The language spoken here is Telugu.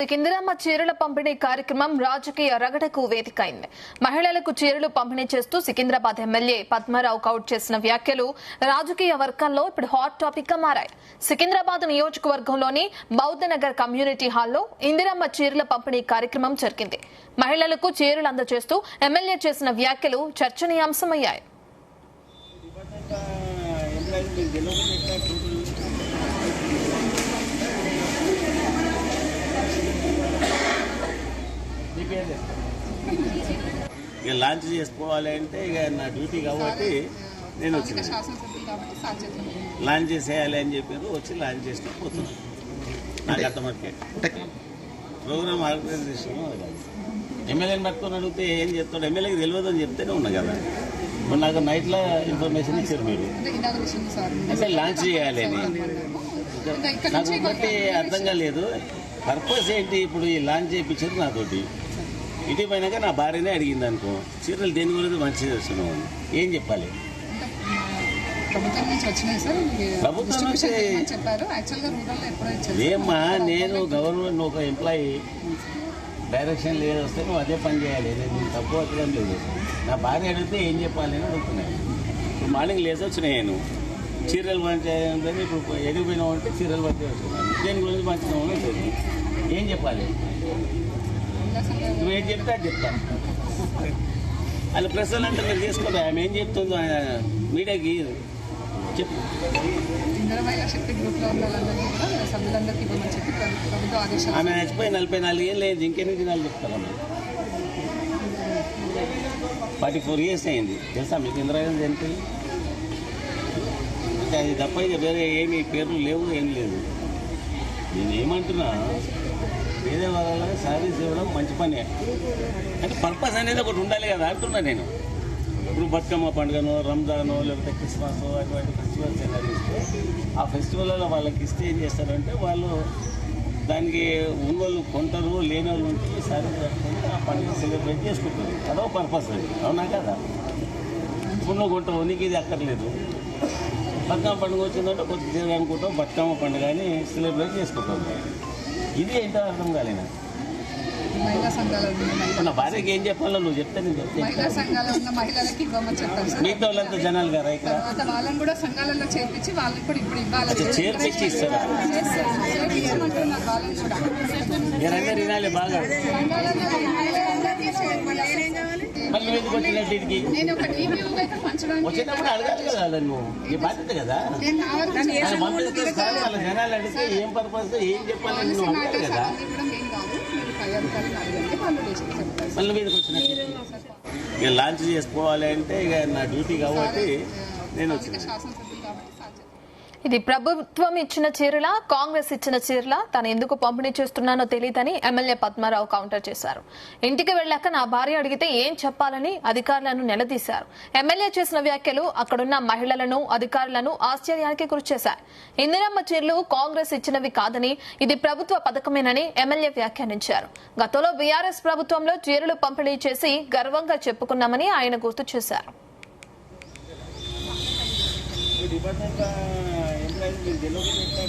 ఇందిరమ్మ చీరల పంపిణీ కార్యక్రమం రాజకీయ రగడకు వేదికైంది. మహిళలకు చీరలు పంపిణీ చేస్తూ సికింద్రాబాద్ ఎమ్మెల్యే పద్మారావు కౌట్ చేసిన వ్యాఖ్యలు రాజకీయ వర్గాల్లో ఇప్పుడు హాట్ టాపిక్ గా మారాయి. సికింద్రాబాద్ నియోజకవర్గంలోని బౌద్ధనగర్ కమ్యూనిటీ హాల్లో ఇందిరమ్మ చీరల పంపిణీ కార్యక్రమం జరిగింది. మహిళలకు చీరలు అందజేస్తూ ఎమ్మెల్యే చేసిన వ్యాఖ్యలు చర్చనీయాంశమయ్యాయి. ఇక లాంచ్ చేసుకోవాలి అంటే ఇక నా డ్యూటీ కాబట్టి నేను వచ్చిన లాంచ్ చేసేయాలి అని చెప్పారు. వచ్చి లాంచ్ చేసుకుని పోతున్నాను. నాకు అర్థమవుతుంది ప్రోగ్రామ్ ఆర్గనైజేషన్ ఎమ్మెల్యేని పట్టుకొని అడిగితే ఏం చెప్తాడు, ఎమ్మెల్యేకి తెలియదు అని చెప్తేనే ఉన్నా కదా. ఇప్పుడు నాకు నైట్లో ఇన్ఫర్మేషన్ ఇచ్చారు మీరు అంటే లాంచ్ చేయాలి అని. నాకు ఒకటి అర్థం కాలేదు, పర్పస్ ఏంటి ఇప్పుడు ఈ లాంచ్ చేయించారు నాతోటి. ఇటు పోయినాక నా భార్యనే అడిగింది అనుకో, చీరలు దేని గురించి మంచిగా వస్తున్నావు అని ఏం చెప్పాలి? ప్రభుత్వం నుంచి ఏమ్మా, నేను గవర్నమెంట్ ఒక ఎంప్లాయీ, డైరెక్షన్ లేదు వస్తే నువ్వు అదే పని చేయాలి. నేను తక్కువ అర్థం లేదు. నా భార్య అడిగితే ఏం చెప్పాలి అని అడుగుతున్నాను. ఇప్పుడు మార్నింగ్ లేసి వచ్చినాయి, నేను చీరలు మంచిగా ఇప్పుడు ఎడిగిపోయినావు అంటే చీరలు మంచిగా వస్తున్నాను. దేని గురించి మంచిగా ఉంటుంది ఏం చెప్పాలి? నువ్వేం చెప్తే అది చెప్తా. అది ప్రశ్నలు అంటే మీరు చేసుకోవాలి. ఆమె ఏం చెప్తుందో మీడియాకి చెప్పు. ఆమె చచ్చిపోయి 44 ఏళ్ళు లేదు, ఇంకెన్ని దినాలు చెప్తారమ్మా. 44 years అయింది తెలుసా మీకు ఇందిరాగాంధీ చనిపోయి. అది తప్ప ఇక వేరే ఏమి పేర్లు లేవు, ఏం లేదు. నేను ఏమంటున్నా, వేరే వాళ్ళ సారీస్ ఇవ్వడం మంచి పనే, అంటే పర్పస్ అనేది ఒకటి ఉండాలి కదా అంటున్నా నేను. ఇప్పుడు బతుకమ్మ పండుగను, రంజాను, లేకపోతే క్రిస్మస్, అటువంటి ఫెస్టివల్స్ ఏదైనా ఇస్తే ఆ ఫెస్టివల్లో వాళ్ళకి ఇస్తే ఏం చేస్తారంటే వాళ్ళు దానికి ఉన్నోళ్ళు కొంటారు, లేని వాళ్ళు ఉంటే సారీస్ కట్టుకొని ఆ పండుగ సెలబ్రేట్ చేసుకుంటారు. అదో పర్పస్ అది, అవునా కదా? ఇప్పుడు నువ్వు కొంటావు, నీకు ఇది అక్కర్లేదు. బతుకమ్మ పండుగ వచ్చిందంటే కొత్త చీర అనుకుంటాం, బతుకమ్మ పండుగ అని సెలబ్రేట్ చేసుకుంటాం. ఇది ఏంటో అర్థం కాలేనా? నా భార్యకి ఏం చెప్పాలో నువ్వు చెప్తే నేను చెప్తే మిగతా వాళ్ళంతా జనాలు గారా ఇక్కడ చేర్పించి ఇస్తారా? మీరందరూ వినాలి బాగా. మళ్ళీ ఎందుకు వచ్చినట్టు ఇదికి వచ్చేటప్పుడు అడగాలి కదా, నువ్వు ఈ బాధ్యత కదా. వాళ్ళ జనాలు అడిగితే ఏం పర్పస్ ఏం చెప్పాలని నువ్వు అడగాలి కదా. మళ్ళీ మీదకి వచ్చినట్టు ఇక లాంచ్ చేసుకోవాలి అంటే ఇక నా డ్యూటీ కాబట్టి నేను వచ్చిన. ఇది ప్రభుత్వం ఇచ్చిన చీరల, కాంగ్రెస్ ఇచ్చిన చీరల, తాను ఎందుకు పంపిణీ చేస్తున్నానో తెలియదని ఎమ్మెల్యే పద్మారావు కౌంటర్ చేశారు. ఇంటికి వెళ్లాక నా భార్య అడిగితే ఏం చెప్పాలని అధికారులను నిలదీశారు. ఎమ్మెల్యే చేసిన వ్యాఖ్యలు అక్కడున్న మహిళలను, అధికారులను ఆశ్చర్యానికి గురిచేశారు. ఇందిరమ్మ చీరలు కాంగ్రెస్ ఇచ్చినవి కాదని, ఇది ప్రభుత్వ పథకమేనని ఎమ్మెల్యే వ్యాఖ్యానించారు. గతంలో బీఆర్ఎస్ ప్రభుత్వంలో చీరలు పంపిణీ చేసి గర్వంగా చెప్పుకున్నామని ఆయన గుర్తు చేశారు. డిపార్ట్మెంట్ ఎంప్లాయీస్ మీరు గెలవకుండా